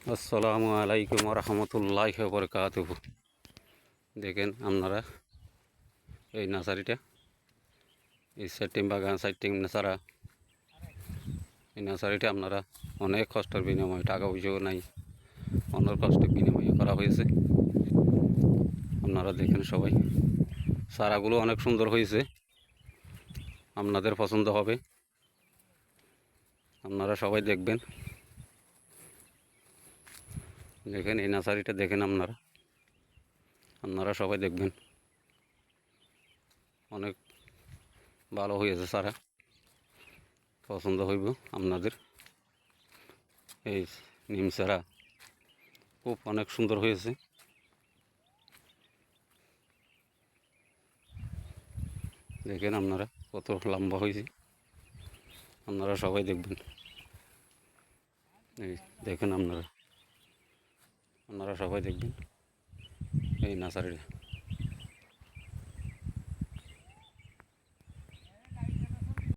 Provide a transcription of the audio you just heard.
আসসালামু আলাইকুম রহমতুল্লাহ বরকাতুহু। দেখেন আপনারা এই নার্সারিটা, এই সেটিং বাগান সাইটিং নাসারা, এই নার্সারিটা আপনারা অনেক কষ্টের বিনিময়ে, টাকা পয়সাও নাই, অনেক কষ্টের বিনিময়ে করা হয়েছে। আপনারা দেখেন সবাই, চারাগুলো অনেক সুন্দর হয়েছে, আপনাদের পছন্দ হবে, আপনারা সবাই দেখবেন। দেখেন এই নার্সারিটা দেখেন, আপনারা সবাই দেখবেন, অনেক ভালো হয়েছে, চারা পছন্দ হইব আপনাদের। এই নিম চারা খুব অনেক সুন্দর হয়েছে। দেখেন আপনারা কত লম্বা হয়েছে, আপনারা সবাই দেখবেন। এই দেখেন আপনারা সবাই দেখবেন এই নার্সারিটা।